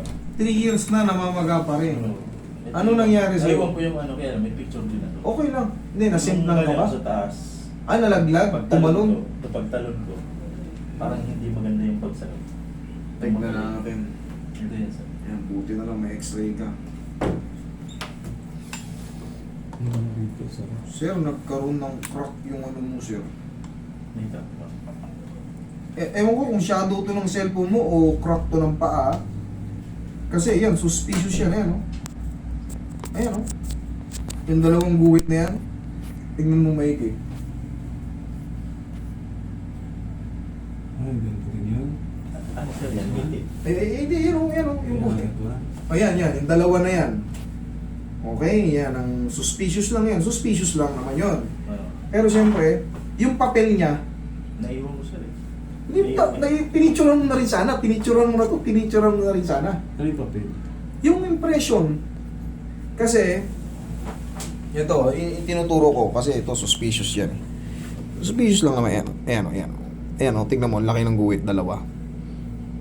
3 years na namamaga pa rin. Ano nangyari sa'yo? Aywan ko yung ano, kaya may picture din ako. Okay lang. Hindi, nasimplang ka ba? Sa taas. Nalaglag? Tumalon? Pagtalon ko, parang hindi maganda yung pagsalon. Tignan natin. Ito yan, sir. Yan, buti na lang may x-ray ka. Sir, nagkaroon ng crack yung ano mo, sir. Dito. Ewan ko kung shadow to ng cellphone mo o crack to ng paa. Kasi yan, suspicious yan, ayan, no? Ayan, no? Yung dalawang guhit na yan, tingnan mo maigi. Ganito rin yun. Ano sir yan? Hindi. Hindi, yan, no? Yan, no? Yung guhit. Ayan, yan, yung dalawa na yan. Okay, yan, ang suspicious lang yan. Suspicious lang naman yun. Pero siyempre, yung papel niya, Naiwan ko sir eh. pinicturan mo na rin sana. Pinicturan mo na to, pinicturan mo na rin sana. Ano yung papel? Yung impression, kasi, ito, tinuturo ko, kasi ito, suspicious yan. Suspicious lang naman, ayan, ayan. Ayan, tingnan mo, laki ng guhit, dalawa.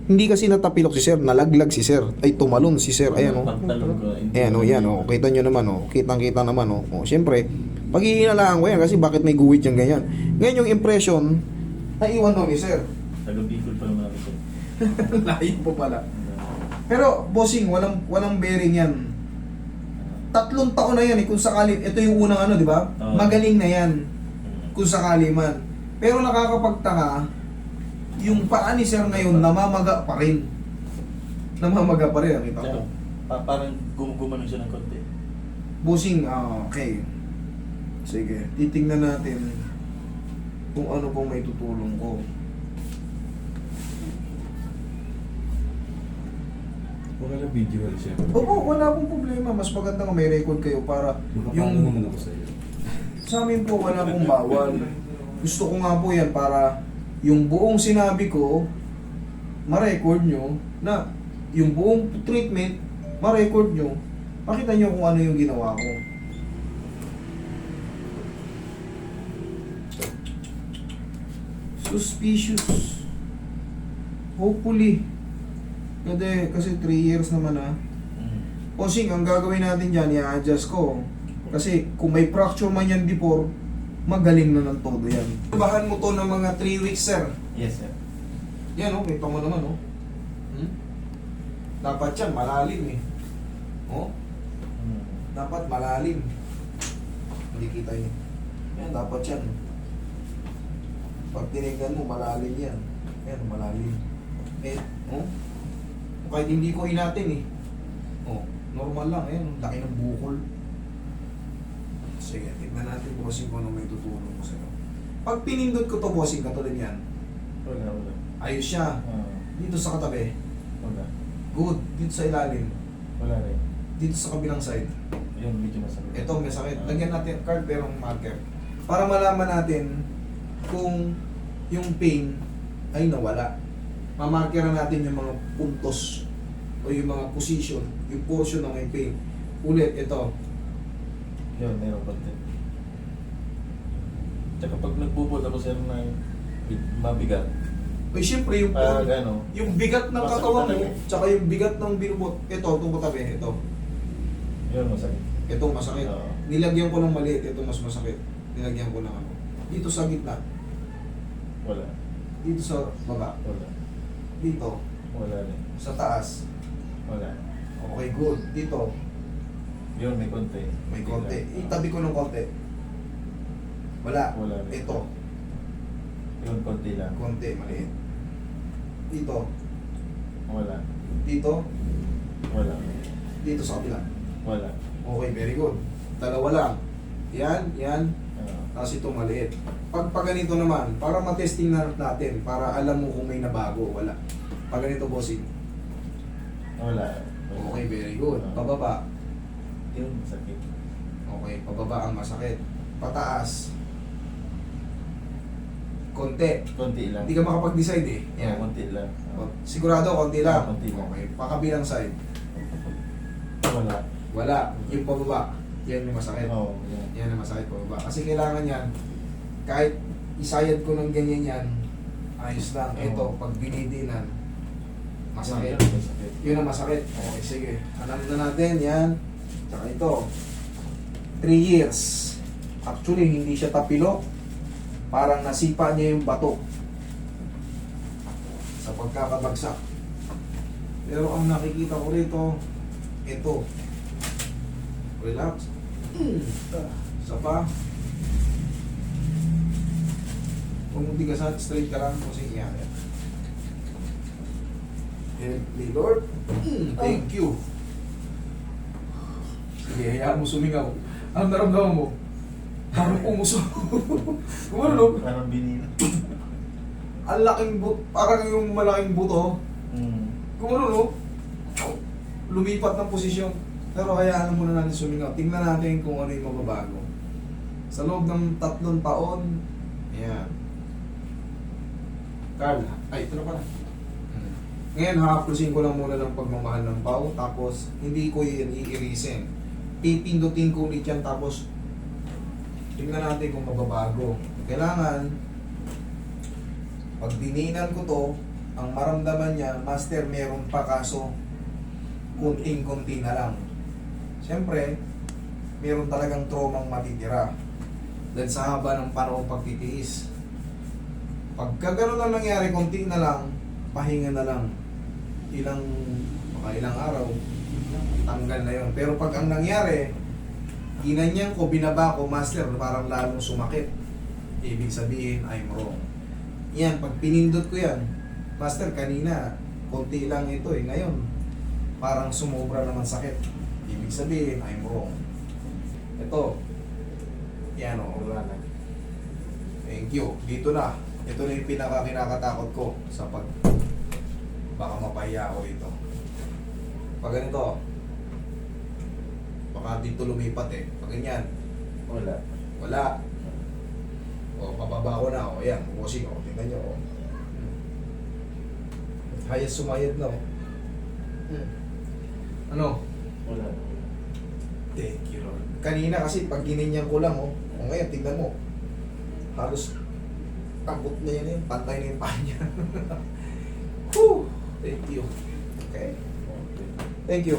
Hindi kasi natapilok si sir, nalaglag si sir, ay tumalon si sir, ayan, Pagtalon ko. ayan, yan, kita nyo naman, kitang-kita naman, siyempre, pag-iinalaan ko yan, kasi bakit may guhit yung ganyan. Ngayon yung impression, naiwan doon ni sir. Taga-Bicol pa naman ako sir. Layo po pala. Pero, bossing, walang bearing yan. 3 taon na yan, kung sakali, ito yung unang ano, di ba? Oo. Magaling na yan, kung sakali man. Pero nakakapagtaka, yung paa ni sir ngayon, namamaga pa rin. Namamaga pa rin, nakita ko. Parang gumano siya ng konti. Bossing, okay. Sige, titingnan natin kung ano pong may tutulong ko. Wala na video siya. Oo, wala pong problema. Mas maganda nga may record kayo para Makapano naman ako sa'yo. sa amin po wala pong bawal. Gusto ko nga po yan para yung buong sinabi ko, ma-record nyo na yung buong treatment, ma-record nyo, makita nyo kung ano yung ginawa ko. Suspicious. Hopefully. Kasi 3 years naman Posing, ang gagawin natin dyan, i-adjust ko. Kasi kung may fracture man yan before, magaling na ng todo yan. Bahan mo to ng mga 3 weeks, sir. Yes sir. Yan, kita mo naman, Dapat yan, malalim eh. Dapat malalim. Hindi kita yun. Yan, dapat yan. Pag tinignan mo, malalim yan. Yan, malalim. Kahit hindi ko inatin eh. Normal lang, ayan, laki ng bukol. Sige, tignan natin, bossing, kung ano may tutulong ko sa'yo. Pag pinindot ko to, bossing, katulad yan, Wala. ayos siya. Dito sa katabi, Wala. good. Dito sa ilalim, Wala rin. dito sa kabilang side. Yung medyo masakit. Ito, may sakit. Lagyan natin card pero marker. Para malaman natin kung yung pain ay nawala. Mamarkeran natin yung mga puntos o yung mga position, yung portion ng may pain. Ulit, ito. Yun, meron konti. Tsaka pag nagbubot ako sir ng mabigat. Ay, siyempre, Ano? yung bigat ng Masakit katawan mo, talaga. tsaka yung bigat ng binubot. Ito, itong katabi, ito. Yun, masakit. Itong masakit. Oo. Nilagyan ko ng maliit, ito mas masakit. Nilagyan ko ng ano. Dito sa gitna, Wala. dito sa baba, Wala. dito, Wala rin. sa taas. Wala. Okay, good. Dito, Yun, may konti. may konti. Itabi ko ng konti. Wala. Wala rin. Ito, Yun, konti lang. konti, maliit. Dito, Wala. dito, Wala. dito sa kabila. Wala. Okay, very good. Dalawa lang. Yan, yan. Oo. Tapos ito maliit. Pag ganito naman, para matesting na natin, para alam mo kung may nabago, wala. Pag ganito, bossing. Wala. Okay, very good. Pababa. Yun, masakit. Okay, pababa ang masakit. Pataas. Konti. Konti lang. Hindi ka makapag-decide eh. Yan. Konti lang. Sigurado, konti lang. Konti lang. Okay, pakabilang side. Wala. Wala. Yung pababa. Yan yung masakit. Oo. Yan. Yan ang masakit pababa. Kasi kailangan yan, kahit isayad ko ng ganyan yan, ayos lang. Oo. Ito, pag binidinan, masakit. Yan, masakit. Yun ang masakit. Okay, sige. Hanap na natin yan. Tsaka ito. 3 years. Actually, hindi siya tapilok. Parang nasipa niya yung bato. Sa pagkakabagsak. Pero ang nakikita ko rito, ito. Relax. Isa pa. Kung hindi ka sa straight ka lang, kasi iyan. Help me, Lord. Thank you. Sige, hayaan mo sumingaw. Anong naramdaman mo? Parang pumuso. Kung ano, no? Parang binina. Ang laking buto, parang yung malaking buto. Kung ano, no? Lumipat ng posisyon. Pero hayaan muna natin sumingaw. Tingnan natin kung ano yung mababago. Sa loob ng 3 taon, ayan. Carl, ay, ito na pala. Ngayon, ha-aplusin ko lang muna ng pagmamahal ng pau, tapos hindi ko yun iirisin. Pipindutin ko ulit yan, tapos tingnan natin kung mababago. Kailangan, pag dininan ko to, ang maramdaman niya, master, meron pa kaso, kunting-kunti na lang. Siyempre, meron talagang traumang matitira. Dahil sa haba ng panahon pagtitiis. Pagka gano'n lang nangyari, konti na lang, pahinga na lang. Mga ilang araw, tanggal na yon. Pero pag ang nangyari, ginanyan ko, binaba ko, master, parang lalong sumakit. Ibig sabihin, I'm wrong. Yan, pag pinindot ko yan, master, kanina, konti lang ito eh. Ngayon, parang sumobra naman sakit. Ibig sabihin, I'm wrong. Ito, yan o, wala na. Thank you. Dito na. Ito na yung pinaka-kinakatakot ko sa baka mapahiya ako ito. Pag ganito, baka dito lumipat eh. Pag ganyan, wala. O, pababa ko na. O, yan. Bukosing o. Tingnan nyo o. Hayas sumayad na o. Ano? Wala. Thank you, Lord. Kanina kasi pag gininyan ko lang o. O ngayon, tingnan mo. Halos takot na yan eh. Pantay na yung paa niya. Whew! Thank you. Okay? Thank you.